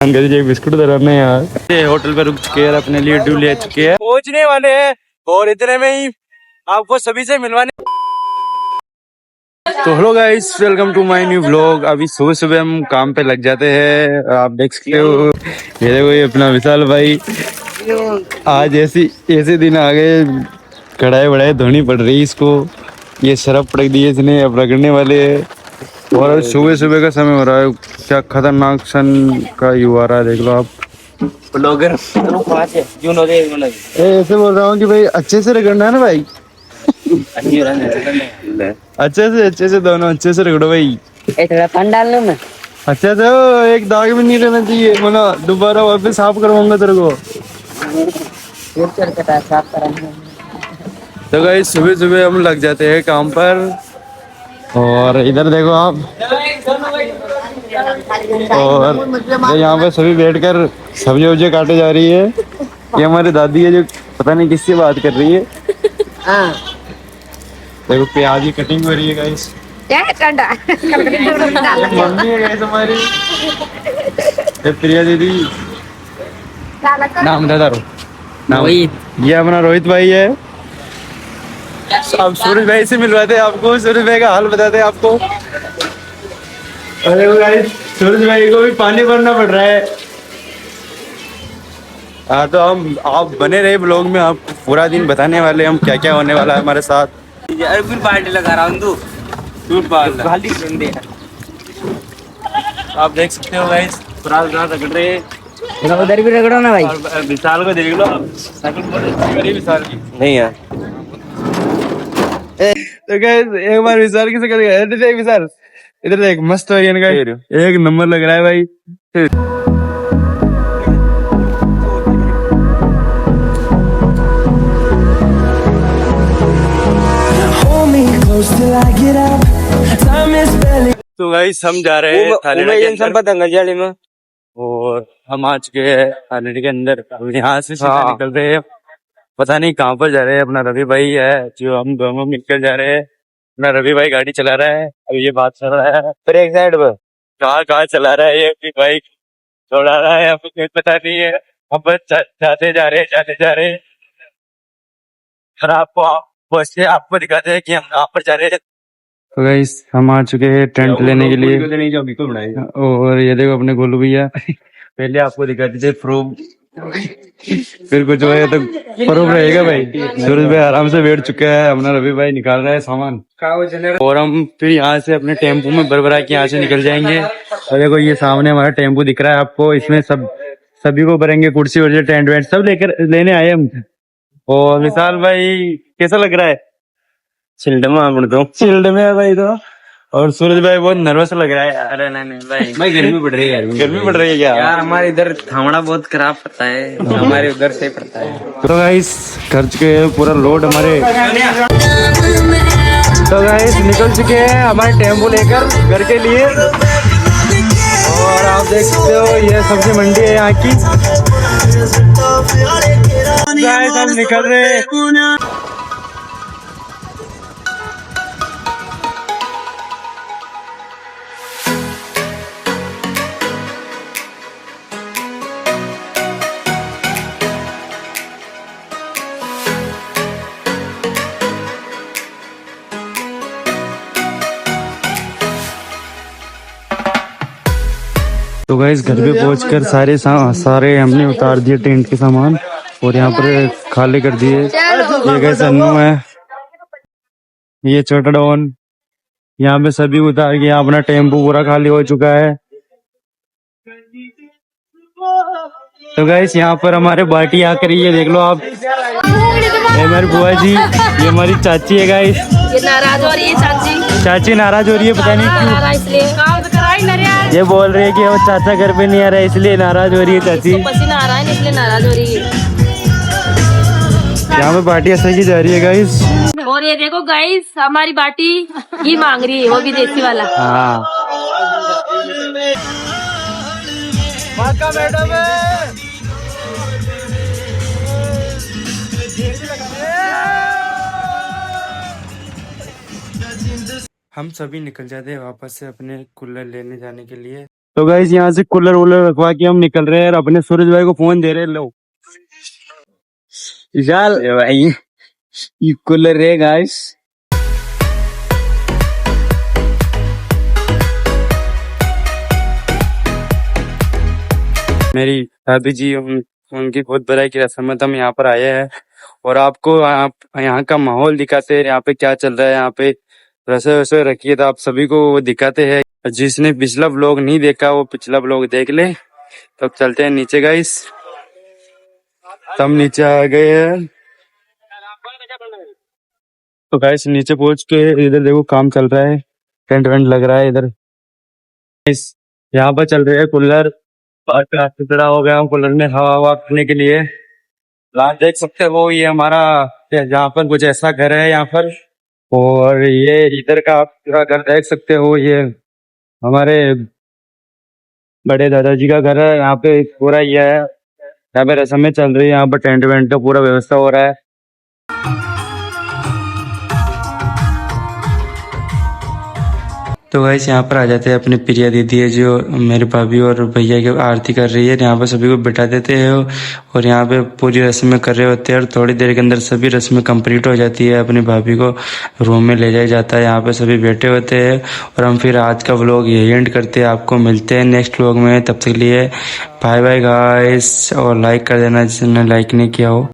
Uncle जी एक biscuit दे रहे हैं यार। होटल पे रुक चुके हैं, अपने लिए ड्यू ले चुके हैं, पहुंचने वाले हैं और इतने में ही आपको सभी से मिलवाने। तो hello guys, welcome to my new vlog. अभी सुबह सुबह हम काम पे लग जाते हैं, आप देख सकते हो। ये देखो, ये अपना विशाल भाई। आज ऐसे दिन आ गए, कढ़ाई बढ़ाई धोनी पड़ रही इसको। ये शराब पटक दी इसने, अब रगड़ने वाले है। और सुबह सुबह का समय हो रहा है, क्या खतरनाक सन का यू आ रहा है, देख लो आप। ब्लॉगर ऐसे बोल रहा हूँ कि भाई अच्छे से रगड़ना है ना भाई। अच्छे से दोनों अच्छे से रगड़ो भाई। थोड़ा पानी डालना ना, अच्छे से हो, एक दाग भी नहीं रहना चाहिए, वरना दोबारा वापस साफ करवाऊंगा तेरे को। साफ कराना। तो गाइस सुबह सुबह हम लग जाते हैं काम पर। और इधर देखो आप, और यहाँ पे सभी बैठकर सब्जी वब्जी काटे जा रही है। ये हमारी दादी है जो पता नहीं किससे बात कर रही है। देखो प्याज की कटिंग हो रही है गाइस। मम्मी है गाइस हमारी, ये प्रिया दीदी। नाम बता दो। नाम ये अपना रोहित भाई है। अब सूरज भाई से मिलवाते हैं आपको, सूरज भाई का हाल बताते हैं आपको। अरे गाइस, सूरज भाई को भी पानी भरना पड़ रहा है। हाँ, तो हम आप बने रहे ब्लॉग में, आपको पूरा दिन बताने वाले हम क्या क्या होने वाला है हमारे साथ। पार्टी लगा रहा हूँ तू आप देख सकते हो गाइस, पूरा रगड़ रहे हैं। उधर भी रगड़ो ना भाई। और विशाल को देख लो, विशाल की नहीं है। तो गाइस एक बार विशाल की शक्ल देख, विशाल इधर देख, मस्त है इनका, एक नंबर लग रहा है भाई। तो गाइस हम जा रहे हैं थाने में, और हम आ चुके हैं थाने के अंदर। यहाँ से सीधा निकल रहे हैं, पता नहीं कहाँ पर जा रहे हैं। अपना रवि भाई है जो हम दोनों मिलकर जा रहे हैं। अपना रवि भाई गाड़ी चला रहा है, अभी ये बात कर रहा है फिर एक साइड पर। कहाँ चला रहा है ये भी बाइक, दौड़ा रहा है, आपको कुछ पता नहीं है। हम बस जाते जा रहे हैं। और आपको दिखाते हैं कि हम कहाँ पर जा रहे हैं। तो गाइस हम आ चुके हैं टेंट लेने के लिए। और ये देखो अपने गोलू भैया, पहले आपको दिखाते थे प्रूफ, फिर कुछ हुआ तो प्रूफ रहेगा भाई। सूरज भाई आराम से बैठ चुका है, अपना रवि भाई निकाल रहा है सामान। और हम फिर यहाँ से अपने टेम्पो में भर के यहाँ से निकल जाएंगे। और देखो ये सामने हमारा टेम्पो दिख रहा है आपको, इसमें सभी को भरेंगे, कुर्सी वर्सी टेंट वेंट सब लेने आए हम। और विशाल भाई कैसा लग रहा है? चिल्ड में है भाई तो। और सूरज भाई बहुत नर्वस लग रहा है। अरे नहीं भाई गर्मी पड़ रही है यार। गर्मी पड़ रही है क्या यार? हमारे इधर थावड़ा बहुत खराब पड़ता है, हमारे उधर से पड़ता है। तो गाइस कर चुके हैं पूरा लोड हमारे। तो गाइस निकल चुके हैं हमारे टेम्पो लेकर घर के लिए। और आप देख सकते हो ये सब्जी मंडी है यहाँ की। गाइस हम निकल रहे हैं। तो गाइस घर पे पहुंचकर सारे हमने उतार दिए टेंट के सामान, और यहाँ पर खाली कर दिए। ये गाइस अन्नू है, ये छोटा डॉन, यहाँ पे सभी उतार के यहाँ अपना टेम्पो पूरा खाली हो चुका है। तो गाइस यहाँ पर हमारे बाटी आकर ये देख लो आप, ये हमारी बुआ जी, ये हमारी चाची है गाइस। ये नाराज हो रही है चाची नाराज हो रही है, पता नहीं क्यों। ये बोल रही है कि वो चाचा घर पे नहीं आ रहा है इसलिए नाराज हो रही है चाची। पसीना आ रहा है इसलिए नाराज हो रही है। यहाँ पे पार्टी ऐसे की जा रही है गाइस। और ये देखो गाइस हमारी बाटी घी मांग रही है, वो भी देसी वाला। हाँ मैडम है। हम सभी निकल जाते हैं वापस से अपने कूलर लेने जाने के लिए। तो गाइस यहाँ से कूलर वूलर रखवा के हम निकल रहे हैं और अपने सूरज भाई को फोन दे रहे हैं। लो विशाल भाई, ये कूलर है गाइस। मेरी भाभी जी उनकी बहुत बड़ाई की रस्म हम यहाँ पर आए हैं और आपको यहाँ का माहौल दिखाते हैं, यहाँ पे क्या चल रहा है। यहाँ पे रसोई वसोई रखी है तो आप सभी को वो दिखाते हैं। जिसने पिछला व्लॉग नहीं देखा वो पिछला व्लॉग देख ले। तो अब चलते हैं नीचे गाइस। तब नीचे आ गए हैं तो गाइस नीचे पहुंच के इधर देखो काम चल रहा है, टेंट वेंट लग रहा है इधर। इस यहाँ पर चल रहे हैं कूलर, टुकड़ा हो गया कूलर में हवा हवा करने के लिए। आप देख सकते हो वो ये हमारा यहाँ पर कुछ ऐसा घर है यहाँ पर। और ये इधर का आप पूरा घर देख सकते हो, ये हमारे बड़े दादाजी का घर है। यहाँ पे पूरा ये है, यहाँ पे रस्में चल रही है, यहाँ पर टेंट वेंट का पूरा व्यवस्था हो रहा है। तो गाइस यहाँ पर आ जाते हैं अपने प्रिया दीदी है जो मेरे भाभी और भैया की आरती कर रही है। यहाँ पर सभी को बिठा देते हैं और यहाँ पे पूरी रस्में कर रहे होते हैं और थोड़ी देर के अंदर सभी रस्में कंप्लीट हो जाती है। अपनी भाभी को रूम में ले जाया जाता है, यहाँ पे सभी बैठे होते हैं और हम फिर आज का व्लॉग यही एंड करते हैं। आपको मिलते हैं नेक्स्ट व्लॉग में, तब तक के लिए बाय बाय गाइस। और लाइक कर देना जिसने लाइक नहीं किया हो।